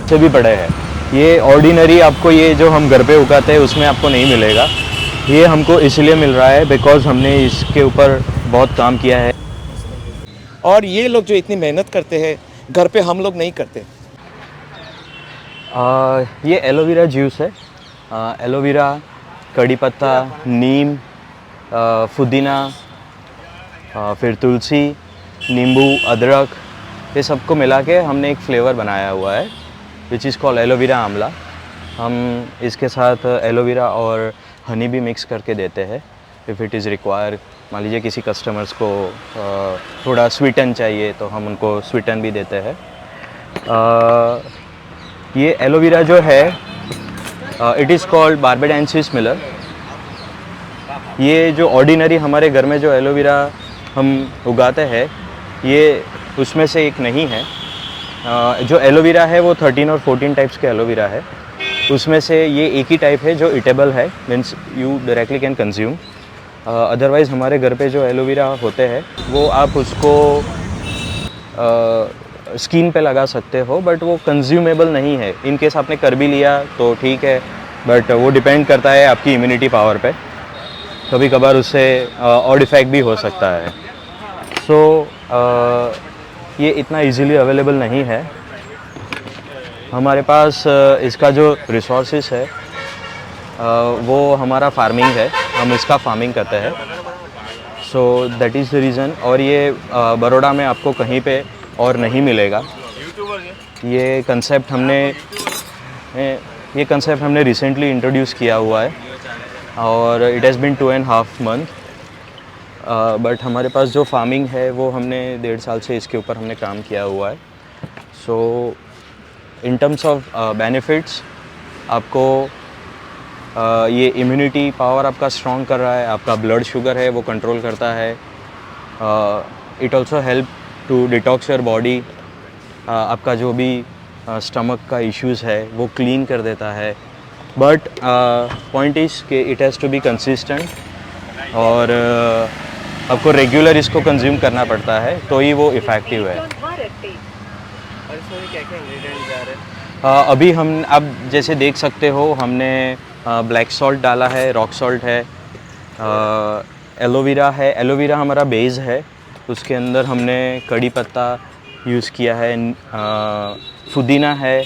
से भी बड़े हैं। ये ऑर्डिनरी आपको ये जो हम घर पे उगाते हैं उसमें आपको नहीं मिलेगा। ये हमको इसलिए मिल रहा है बिकॉज़ हमने इसके ऊपर बहुत काम किया है। और ये लोग जो इतनी मेहनत करते हैं घर पे हम लोग नहीं करते। ये एलोवेरा जूस है। एलोवेरा, कड़ी पत्ता, नीम, पुदीना, फिर तुलसी, नींबू, अदरक, ये सबको मिला के हमने एक फ्लेवर बनाया हुआ है विच इज़ कॉल्ड एलोवेरा आंवला। हम इसके साथ एलोवेरा और हनी भी मिक्स करके देते हैं इफ़ इट इज़ रिक्वायर। मान लीजिए किसी कस्टमर्स को थोड़ा स्वीटन चाहिए तो हम उनको स्वीटन भी देते हैं। ये एलोवेरा जो है it is called barbadensis Miller. ये जो ऑर्डिनरी हमारे घर में जो एलोवेरा हम उगाते हैं ये उसमें से एक नहीं है। जो एलोवेरा है वो 13 और 14 टाइप्स के एलोवेरा है। उसमें से ये एक ही टाइप है जो ईटेबल है, means you directly can consume. Otherwise हमारे घर पे जो एलोवेरा होते हैं वो आप उसको स्किन पे लगा सकते हो, बट वो कंज्यूमेबल नहीं है। इन केस आपने कर भी लिया तो ठीक है, बट वो डिपेंड करता है आपकी इम्यूनिटी पावर पे। कभी कभार उससे और इफेक्ट भी हो सकता है। सो ये इतना इजीली अवेलेबल नहीं है। हमारे पास इसका जो रिसोर्सेस है वो हमारा फार्मिंग है, हम इसका फार्मिंग करते हैं। So that is the reason. और ये बड़ौदा में आपको कहीं पे और नहीं मिलेगा। ये कंसेप्ट हमने रिसेंटली इंट्रोड्यूस किया हुआ है और it has been 2.5 month. But हमारे पास जो फार्मिंग है वो हमने 1.5 साल से इसके ऊपर हमने काम किया हुआ है। सो इन टर्म्स ऑफ बेनिफिट्स आपको ये इम्यूनिटी पावर आपका स्ट्रॉन्ग कर रहा है, आपका ब्लड शुगर है वो कंट्रोल करता है। It also help to detox your body. आपका जो भी स्टमक का इश्यूज़ है वो क्लीन कर देता है। बट पॉइंट इज़ कि it has to be consistent और आपको रेगुलर इसको कंज्यूम करना पड़ता है तो ही वो इफ़ेक्टिव है। और इसमें क्या-क्या इंग्रेडिएंट्स जा रहे हैं? अभी हम अब जैसे देख सकते हो हमने ब्लैक सॉल्ट डाला है, रॉक सॉल्ट है, एलोवेरा है। एलोवेरा हमारा बेस है, उसके अंदर हमने कड़ी पत्ता यूज़ किया है, पुदीना है,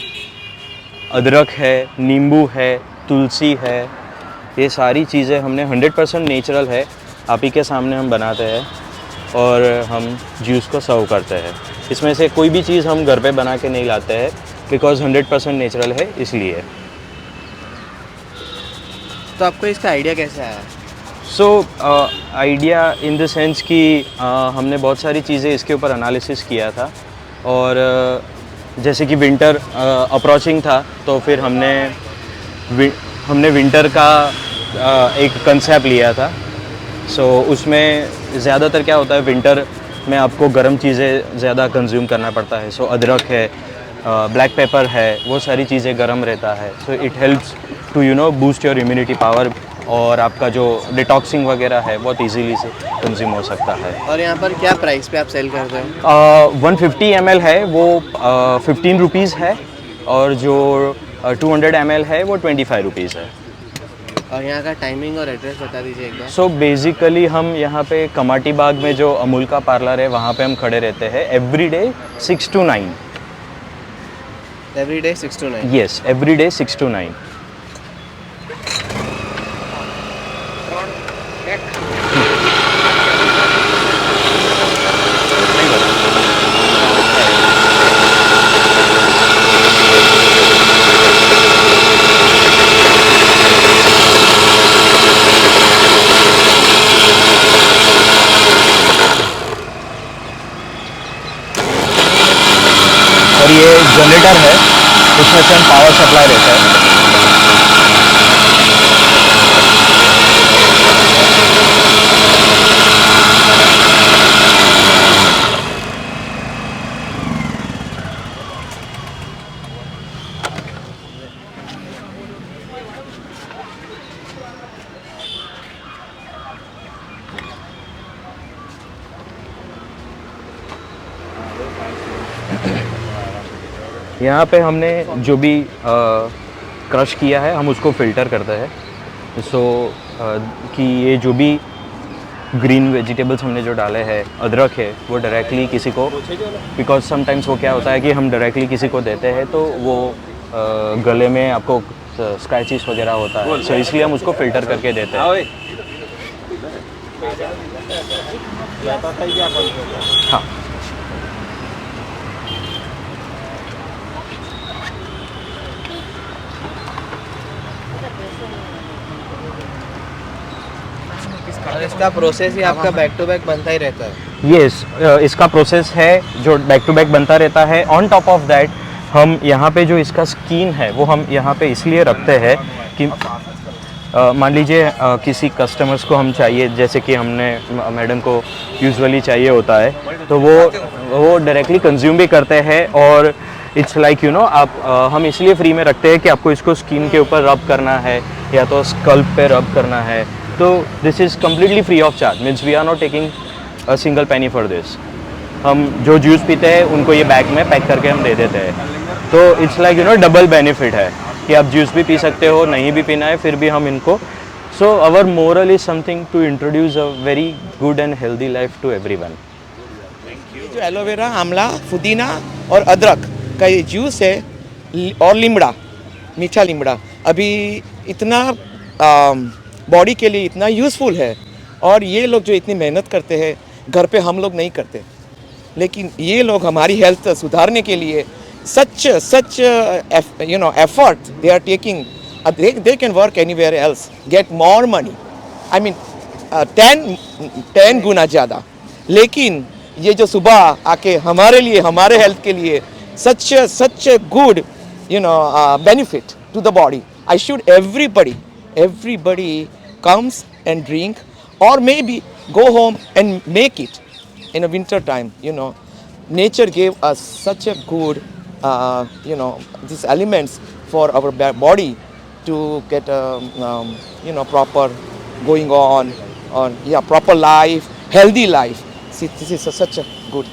अदरक है, नींबू है, तुलसी है। ये सारी चीज़ें हमने 100% नेचुरल है, आप ही के सामने हम बनाते हैं और हम जूस को सर्व करते हैं। इसमें से कोई भी चीज़ हम घर पे बना के नहीं लाते हैं बिकॉज़ 100% नेचुरल है इसलिए। तो आपको इसका आइडिया कैसे आया? So idea in the sense कि हमने बहुत सारी चीज़ें इसके ऊपर एनालिसिस किया था और जैसे कि विंटर अप्रोचिंग था तो फिर हमने विंटर का एक कंसेप्ट लिया था। सो उसमें ज़्यादातर क्या होता है विंटर में आपको गर्म चीज़ें ज़्यादा कंज्यूम करना पड़ता है। सो अदरक है, ब्लैक पेपर है, वो सारी चीज़ें गर्म रहता है। So it helps to boost your immunity power और आपका जो डिटॉक्सिंग वगैरह है बहुत इजीली से कंज्यूम हो सकता है। और यहाँ पर क्या प्राइस पे आप सेल करते हो? 150 ml है वो 15 रुपीज़ है और जो 200 ml है वो 25 रुपीज़ है। और यहाँ का टाइमिंग और एड्रेस बता दीजिए एक बार। सो बेसिकली हम यहाँ पे कमाटी बाग में जो अमूल का पार्लर है वहाँ पे हम खड़े रहते हैं everyday 6 to 9। Everyday 6 to 9? Yes, everyday 6 to 9। और ये जनरेटर है, उसमें से हम पावर सप्लाई रहता है। यहाँ पे हमने जो भी क्रश किया है हम उसको फ़िल्टर करते हैं, सो कि ये जो भी ग्रीन वेजिटेबल्स हमने जो डाले हैं, अदरक है, वो डायरेक्टली किसी को, बिकॉज समटाइम्स वो क्या होता है कि हम डायरेक्टली किसी को देते हैं तो वो गले में आपको स्क्रैचेस वगैरह होता है, सो इसलिए हम उसको फ़िल्टर करके देते हैं। हाँ, और इसका प्रोसेस ही आपका बैक टू बैक बनता ही रहता है। यस, इसका प्रोसेस है जो बैक टू बैक बनता रहता है। ऑन टॉप ऑफ दैट हम यहाँ पे जो इसका स्किन है वो हम यहाँ पे इसलिए रखते हैं कि मान लीजिए किसी कस्टमर्स को हम चाहिए, जैसे कि हमने मैडम को यूजुअली चाहिए होता है, तो वो डायरेक्टली कंज्यूम भी करते हैं और इट्स लाइक यू नो आप हम इसलिए फ्री में रखते हैं कि आपको इसको स्किन के ऊपर रब करना है या तो स्कल्प पे रब करना है, तो this is completely free of charge, means we are not taking a single penny for this. हम जो जूस पीते हैं उनको ये बैग में पैक करके हम दे देते हैं, तो it's like you know double benefit है कि आप जूस भी पी सकते हो, नहीं भी पीना है फिर भी हम इनको, so our moral is something to introduce a very good and healthy life to everyone. जो एलोवेरा, आंवला, पुदीना और अदरक का ये जूस है और लीमड़ा, मीठा लीमड़ा अभी इतना बॉडी के लिए इतना यूज़फुल है, और ये लोग जो इतनी मेहनत करते हैं घर पे हम लोग नहीं करते, लेकिन ये लोग हमारी हेल्थ सुधारने के लिए such you know effort they are taking. They can work anywhere else, get more money, I mean 10 गुना ज़्यादा, लेकिन ये जो सुबह आके हमारे लिए, हमारे हेल्थ के लिए such a good you know benefit to the body. I should everybody comes and drink, or maybe go home and make it in a winter time. You know, nature gave us such a good you know these elements for our body to get you know proper going on, or yeah, proper life, healthy life. See, this is such a good